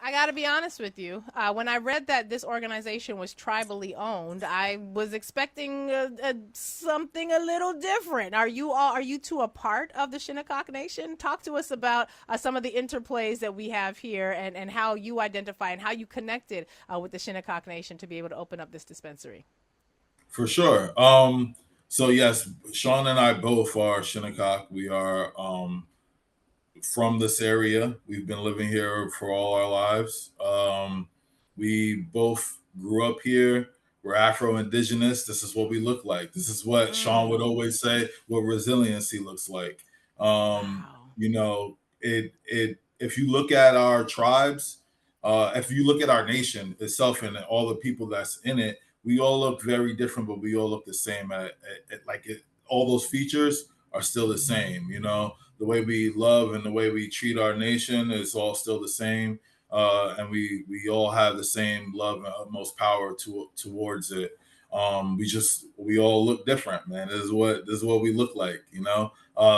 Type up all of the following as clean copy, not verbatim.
I got to be honest with you. When I read that this organization was tribally owned, I was expecting something a little different. Are you two a part of the Shinnecock Nation? Talk to us about some of the interplays that we have here and how you identify and how you connected with the Shinnecock Nation to be able to open up this dispensary. For sure. So yes, Sean and I both are Shinnecock. We are from this area. We've been living here for all our lives. We both grew up here. We're Afro Indigenous. This is what we look like. This is what Sean would Mm, always say. What resiliency looks like. wow. It. If you look at our tribes, if you look at our nation itself and all the people that's in it, we all look very different, but we all look the same. All those features are still the same. The way we love and the way we treat our nation is all still the same. And we all have the same love and utmost power towards it. We all look different, man. This is what we look like,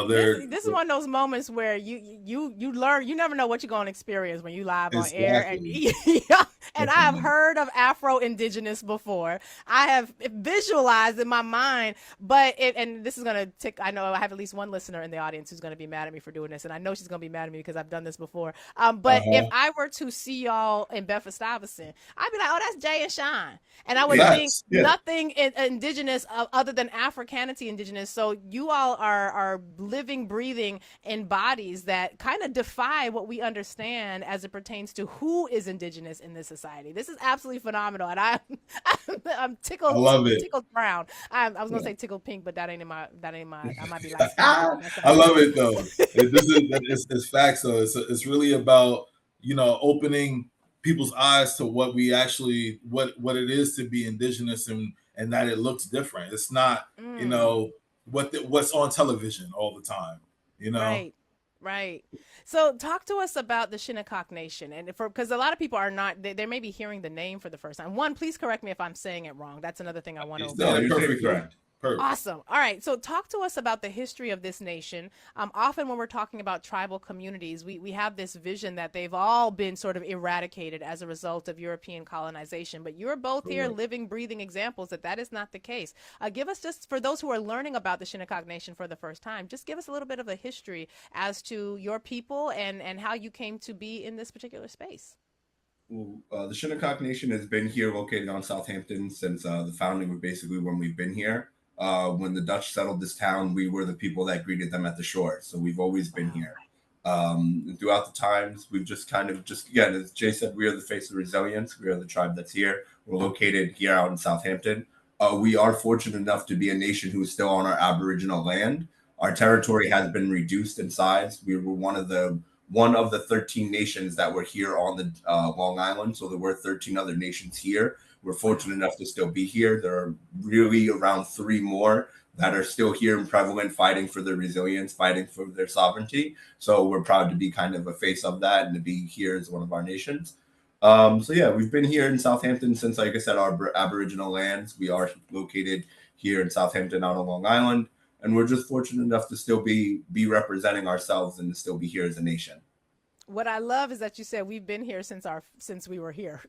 there This is one of those moments where you learn. You never know what you're going to experience when you live on air. And exactly. yeah, and I have heard of Afro Indigenous before. I have visualized in my mind, and this is gonna tick. I know I have at least one listener in the audience who's gonna be mad at me for doing this, and I know she's gonna be mad at me because I've done this before. But if Uh-huh. I were to see y'all in Bedford Stuyvesant, I'd be like, oh, that's Jay and Shine, and I would think Yes. Yeah. nothing indigenous other than Africanity indigenous. So you all are living, breathing in bodies that kind of defy what we understand as it pertains to who is indigenous in this society. This is absolutely phenomenal, and I'm I tickled love it. tickled brown. I was gonna Yeah. say tickled pink, but that ain't my. I might be light skinned. I don't think that's I how it love works. it though. It's facts though. It's really about opening people's eyes to what we actually what it is to be indigenous and that it looks different. It's not Mm. what's on television all the time. You know. Right. Right. So talk to us about the Shinnecock Nation and for because a lot of people are not they may be hearing the name for the first time. One, please correct me if I'm saying it wrong. That's another thing I want to No, No, avoid. you're saying it perfectly. correct. Perfect. Awesome. All right. So, talk to us about the history of this nation. Often, when we're talking about tribal communities, we have this vision that they've all been sort of eradicated as a result of European colonization. But you're both here Correct. living, breathing examples that is not the case. Give us just for those who are learning about the Shinnecock Nation for the first time, just give us a little bit of a history as to your people and how you came to be in this particular space. Well, the Shinnecock Nation has been here, located on Southampton, since the founding of basically when we've been here. When the Dutch settled this town, we were the people that greeted them at the shore. So we've always been Wow. here. And throughout the times, we've just kind of just, again, as Jay said, we are the face of resilience. We are the tribe that's here. We're located here out in Southampton. We are fortunate enough to be a nation who is still on our Aboriginal land. Our Mm. territory has been reduced in size. We were one of the 13 nations that were here on the Long Island. So there were 13 other nations here. We're Wow. fortunate enough to still be here. There are really around three more that are still here and prevalent, fighting for their resilience, fighting for their sovereignty. So we're proud to be kind of a face of that and to be here as one of our nations. So yeah, we've been here in Southampton since, like I said, our Aboriginal lands. We are located here in Southampton out on Long Island, and we're just fortunate enough to still be representing ourselves and to still be here as a nation. What I love is that you said we've been here since we were here.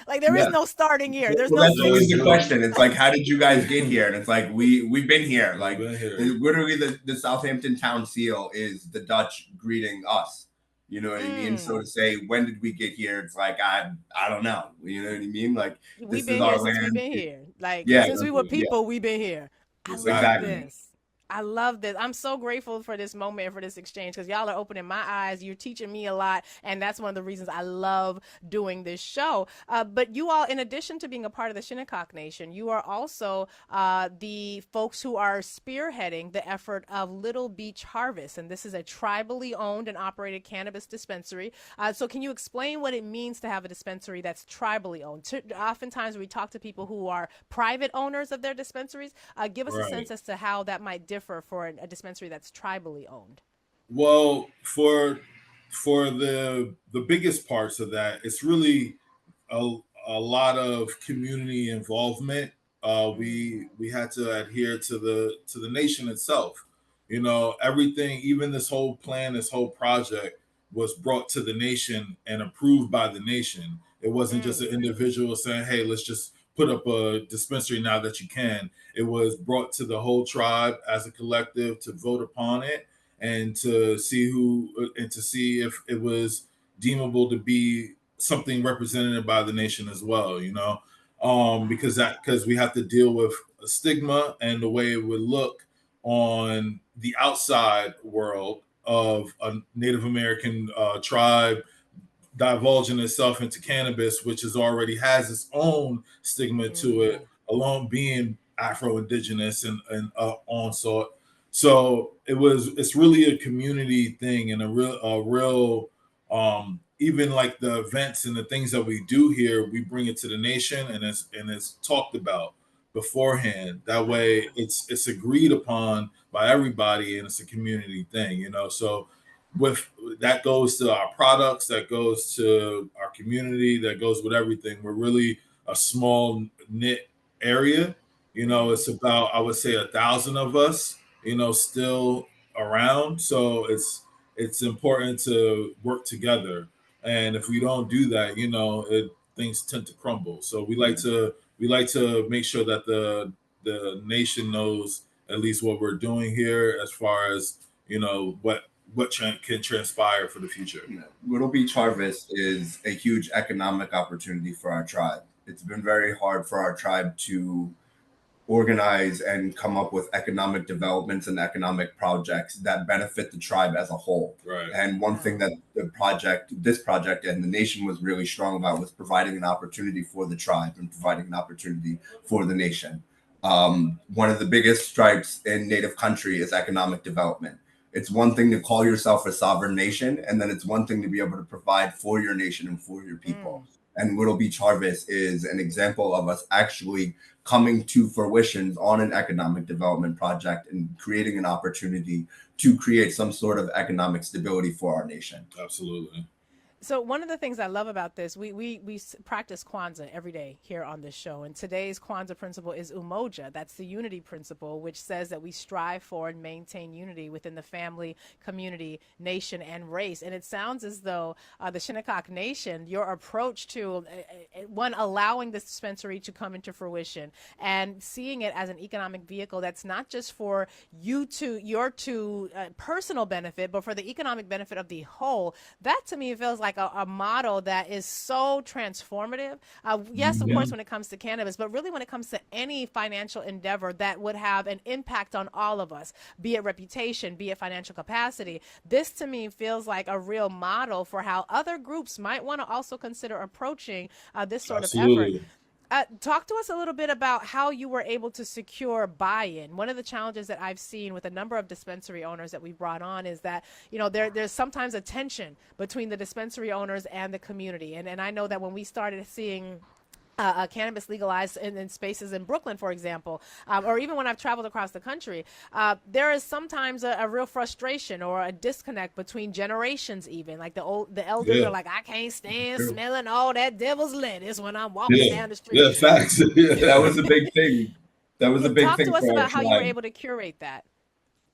Like there is Yeah. no starting here. There's Well, no that's Very always the since. true. question. It's like, how did you guys get here? And it's like we've been here. We've Like been here. literally, the Southampton town seal is the Dutch greeting us. You know what I mean? So Mm, to say, when did we get here? It's like I don't know. You know what I mean? Like we've this is been our here since we've land. been here. Like Yeah, since we were yeah, people, we've been here. I love Exactly. exactly. this. I love this. I'm so grateful for this moment, for this exchange, because y'all are opening my eyes. You're teaching me a lot, and that's one of the reasons I love doing this show. But you all, in addition to being a part of the Shinnecock Nation, you are also the folks who are spearheading the effort of Little Beach Harvest, and this is a tribally owned and operated cannabis dispensary. So, can you explain what it means to have a dispensary that's tribally owned? Oftentimes, we talk to people who are private owners of their dispensaries. Give us a Right. sense as to how that might differ for a dispensary that's tribally owned. Well, for the biggest parts of that, it's really a, a lot of community involvement. Mm, We had to adhere to the nation itself. Everything, even this whole plan, this whole project, was brought to the nation and approved by the nation. It wasn't just an individual saying, hey, let's just put up a dispensary now that you can. It was brought to the whole tribe as a collective to vote upon it and to see if it was deemable to be something represented by the nation as well, because we have to deal with a stigma and the way it would look on the outside world of a Native American tribe divulging itself into cannabis, which already has its own stigma to it, alone being Afro-Indigenous and onslaught. So it's really a community thing and a real even like the events and the things that we do here, we bring it to the nation and it's talked about beforehand. That way it's agreed upon by everybody and it's a community thing, So with that goes to our products, that goes to our community, that goes with everything. We're really a small knit area. It's about, I would say, 1,000 of us, still around. So it's important to work together. And if we don't do that, things tend to crumble. So we like to make sure that the nation knows at least what we're doing here as far as, what can transpire for the future. Little Beach Harvest is a huge economic opportunity for our tribe. It's been very hard for our tribe to organize and come up with economic developments and economic projects that benefit the tribe as a whole. Right. And one thing that this project and the nation was really strong about was providing an opportunity for the tribe and providing an opportunity for the nation. One of the biggest stripes in Native country is economic development. It's one thing to call yourself a sovereign nation, and then it's one thing to be able to provide for your nation and for your people. And Little Beach Harvest is an example of us actually coming to fruition on an economic development project and creating an opportunity to create some sort of economic stability for our nation. Absolutely. So one of the things I love about this, we practice Kwanzaa every day here on this show. And today's Kwanzaa principle is Umoja. That's the unity principle, which says that we strive for and maintain unity within the family, community, nation, and race. And it sounds as though the Shinnecock Nation, your approach to, one, allowing this dispensary to come into fruition and seeing it as an economic vehicle that's not just for your personal benefit, but for the economic benefit of the whole. That to me feels like a model that is so transformative. Yes, of course, when it comes to cannabis, but really when it comes to any financial endeavor that would have an impact on all of us, be it reputation, be it financial capacity. This to me feels like a real model for how other groups might want to also consider approaching this sort of effort. Talk to us a little bit about how you were able to secure buy-in. One of the challenges that I've seen with a number of dispensary owners that we brought on is that, there's sometimes a tension between the dispensary owners and the community. And I know that when we started seeing cannabis legalized in spaces in Brooklyn, for example, or even when I've traveled across the country, there is sometimes a real frustration or a disconnect between generations. Even like the elders are like, I can't stand smelling all that devil's lettuce when I'm walking down the street. Yeah, facts. That was a big thing. Talk to us about how you were able to curate that.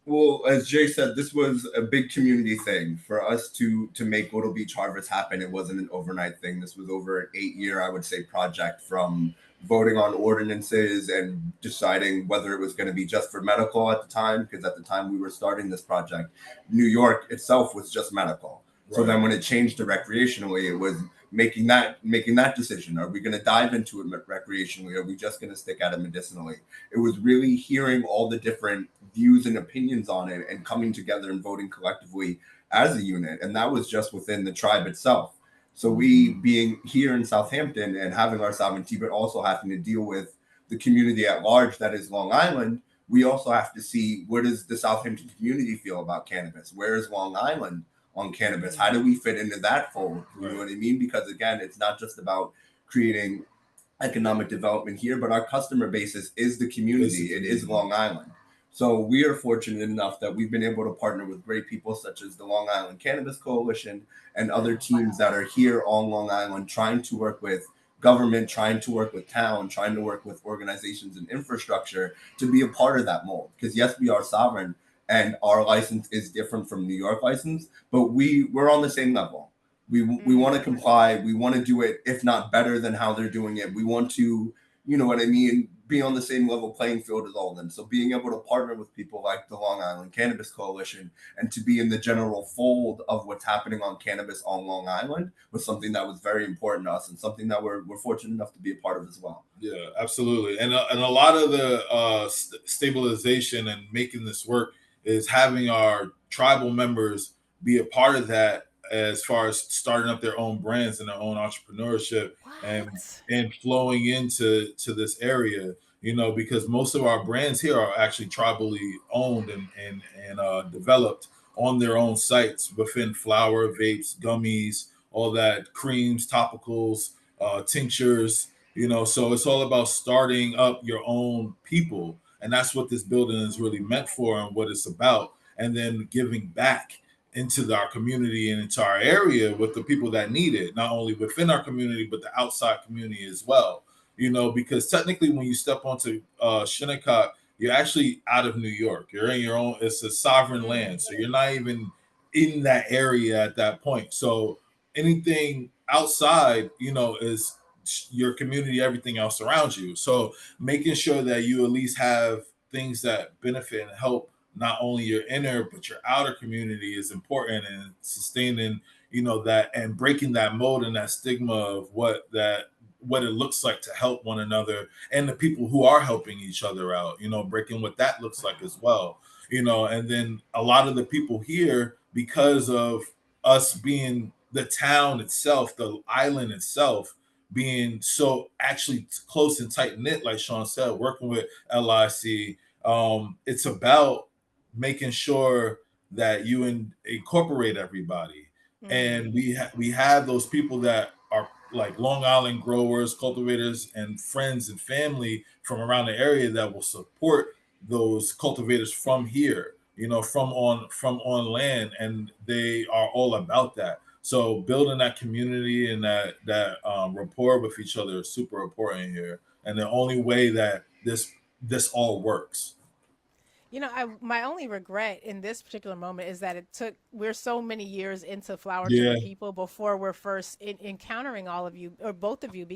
Well, as Jay said, this was a big community thing for us to make Little Beach Harvest happen. It wasn't an overnight thing. This was over an 8-year, I would say, project, from voting on ordinances and deciding whether it was going to be just for medical at the time, because at the time we were starting this project, New York itself was just medical. Right. So then when it changed to recreationally, it was making that decision. Are we going to dive into it recreationally? Are we just going to stick at it medicinally? It was really hearing all the different views and opinions on it and coming together and voting collectively as a unit. And that was just within the tribe itself. So we, being here in Southampton and having our sovereignty, but also having to deal with the community at large that is Long Island, we also have to see, where does the Southampton community feel about cannabis? Where is Long Island on cannabis? How do we fit into that fold? You know what I mean? Because again, it's not just about creating economic development here, but our customer base is the community. It is Long Island. So we are fortunate enough that we've been able to partner with great people such as the Long Island Cannabis Coalition and other teams that are here on Long Island, trying to work with government, trying to work with town, trying to work with organizations and infrastructure to be a part of that mold. Because yes, we are sovereign, and our license is different from New York license, but we're on the same level. We want to comply. We want to do it, if not better than how they're doing it. We want to, you know what I mean, be on the same level playing field as all of them. So being able to partner with people like the Long Island Cannabis Coalition and to be in the general fold of what's happening on cannabis on Long Island was something that was very important to us and something that we're fortunate enough to be a part of as well. Yeah, absolutely. And a lot of the stabilization and making this work is having our tribal members be a part of that, as far as starting up their own brands and their own entrepreneurship and flowing into this area, you know, because most of our brands here are actually tribally owned and developed on their own sites within flower, vapes, gummies, all that, creams, topicals, tinctures, you know. So it's all about starting up your own people, and that's what this building is really meant for and what it's about, and then giving back into our community and into our area with the people that need it, not only within our community but the outside community as well, you know, because technically when you step onto Shinnecock, you're actually out of New York. You're in your own, it's a sovereign land, so you're not even in that area at that point. So anything outside, you know, is your community, everything else around you. So making sure that you at least have things that benefit and help not only your inner but your outer community is important, and sustaining, you know, that and breaking that mold and that stigma of what it looks like to help one another and the people who are helping each other out, you know, breaking what that looks like as well, you know. And then a lot of the people here, because of us being the town itself, the island itself being so actually close and tight knit, like Sean said, working with LIC, it's about making sure that you incorporate everybody. And we have those people that are like Long Island growers, cultivators, and friends and family from around the area that will support those cultivators from here, you know, from on land, and they are all about that. So building that community and that rapport with each other is super important here, and the only way that this all works. You know, my only regret in this particular moment is that we're so many years into Flower to the Yeah, People before we're first encountering all of you, or both of you,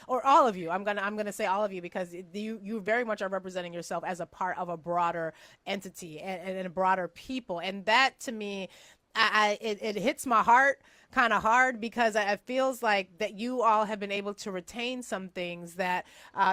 or all of you. I'm gonna say all of you, because you very much are representing yourself as a part of a broader entity and a broader people, and that to me, it hits my heart kind of hard, because it feels like that you all have been able to retain some things that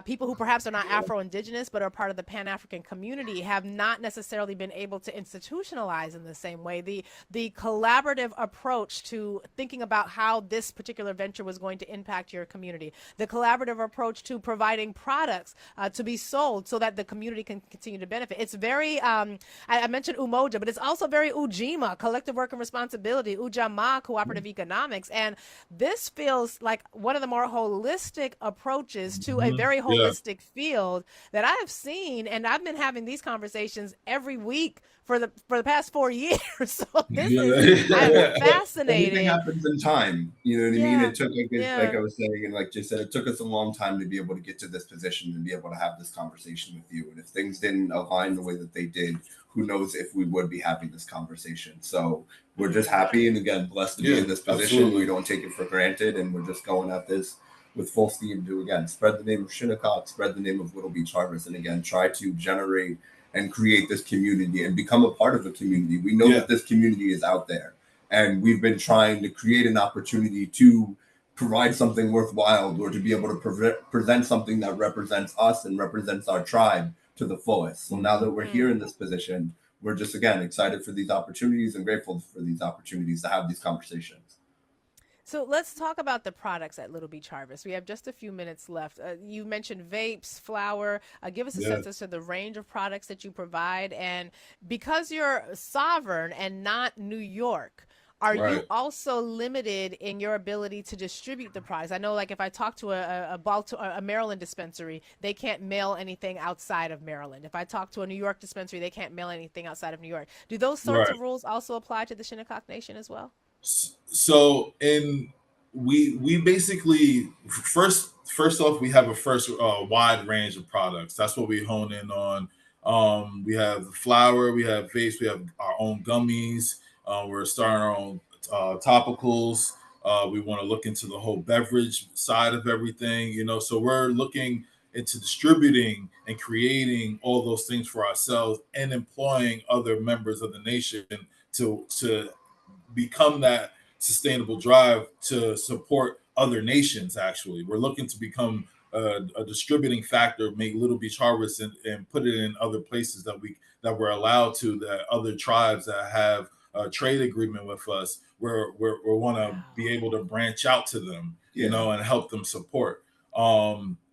people who perhaps are not Afro-Indigenous but are part of the Pan-African community have not necessarily been able to institutionalize in the same way. The collaborative approach to thinking about how this particular venture was going to impact your community, the collaborative approach to providing products to be sold so that the community can continue to benefit. It's very, I mentioned Umoja, but it's also very Ujima, collective work and responsibility, Ujamaa, cooperative economics. And this feels like one of the more holistic approaches to a very yeah, holistic field that I have seen. And I've been having these conversations every week for the past 4 years. So I'm yeah. Everything fascinated. happens in time. You know what I mean? Yeah. It took, like Yeah. I was saying, and like Jay said, it took us a long time to be able to get to this position and be able to have this conversation with you. And if things didn't align the way that they did, who knows if we would be having this conversation. So we're just happy and again blessed to be Yeah, in this position. absolutely. We don't take it for granted, and we're just going at this with full steam to again spread the name of Shinnecock, spread the name of Little Beach Harvest, and again try to generate and create this community and become a part of the community. We know Yeah, that this community is out there, and we've been trying to create an opportunity to provide something worthwhile or to be able to present something that represents us and represents our tribe to the fullest. So now that we're here in this position, we're just again excited for these opportunities and grateful for these opportunities to have these conversations. So let's talk about the products at Little Beach Harvest. We have just a few minutes left. You mentioned vapes, flour. Give us a yeah, sense as to the range of products that you provide. And because you're sovereign and not New York, are you right. also limited in your ability to distribute the products? I know, like, if I talk to a Maryland dispensary, they can't mail anything outside of Maryland. If I talk to a New York dispensary, they can't mail anything outside of New York. Do those sorts Right. of rules also apply to the Shinnecock Nation as well? So in we basically first off we have a first wide range of products. That's what we hone in on. We have the flower, we have vapes, we have our own gummies. We're starting our own topicals. We want to look into the whole beverage side of everything, So we're looking into distributing and creating all those things for ourselves and employing other members of the nation to become that sustainable drive to support other nations. Actually, we're looking to become a distributing factor, make Little Beach Harvest and put it in other places that we're allowed to, that other tribes that have a trade agreement with us, we want to be able to branch out to them, and help them support.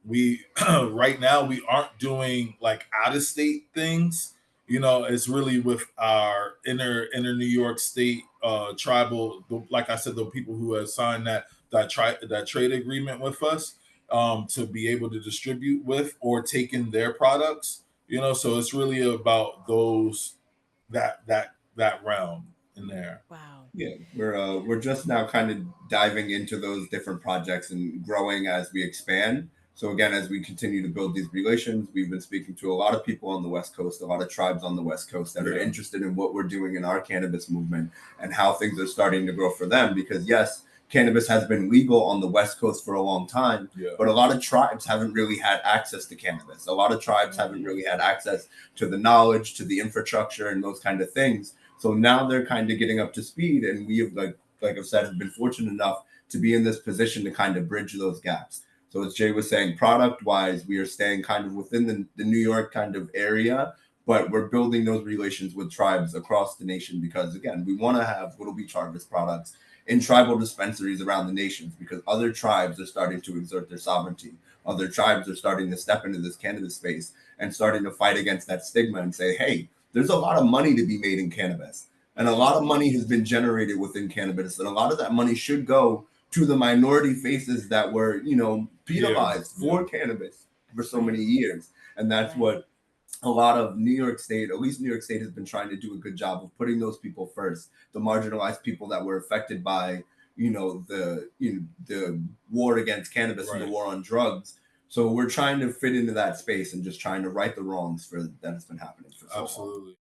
We right now we aren't doing like out of state things. It's really with our inner New York State tribal, like I said, the people who have signed that trade agreement with us, to be able to distribute with or take in their products. So it's really about those that realm in there. Wow. Yeah, we're just now kind of diving into those different projects and growing as we expand. So again, as we continue to build these relations, we've been speaking to a lot of people on the West Coast, a lot of tribes on the West Coast that are interested in what we're doing in our cannabis movement and how things are starting to grow for them. Because yes, cannabis has been legal on the West Coast for a long time, but a lot of tribes haven't really had access to cannabis. A lot of tribes haven't really had access to the knowledge, to the infrastructure, and those kind of things. So now they're kind of getting up to speed, and we have, like I've said, have been fortunate enough to be in this position to kind of bridge those gaps. So as Jay was saying, product-wise, we are staying kind of within the New York kind of area, but we're building those relations with tribes across the nation because, again, we want to have Little Beach Harvest products in tribal dispensaries around the nations because other tribes are starting to exert their sovereignty. Other tribes are starting to step into this cannabis space and starting to fight against that stigma and say, hey, there's a lot of money to be made in cannabis. And a lot of money has been generated within cannabis. And a lot of that money should go to the minority faces that were, penalized for cannabis for so many years. And that's what a lot of New York State, at least New York State, has been trying to do a good job of putting those people first, the marginalized people that were affected by, the war against cannabis and the war on drugs. So we're trying to fit into that space and just trying to right the wrongs that has been happening for so long. Absolutely.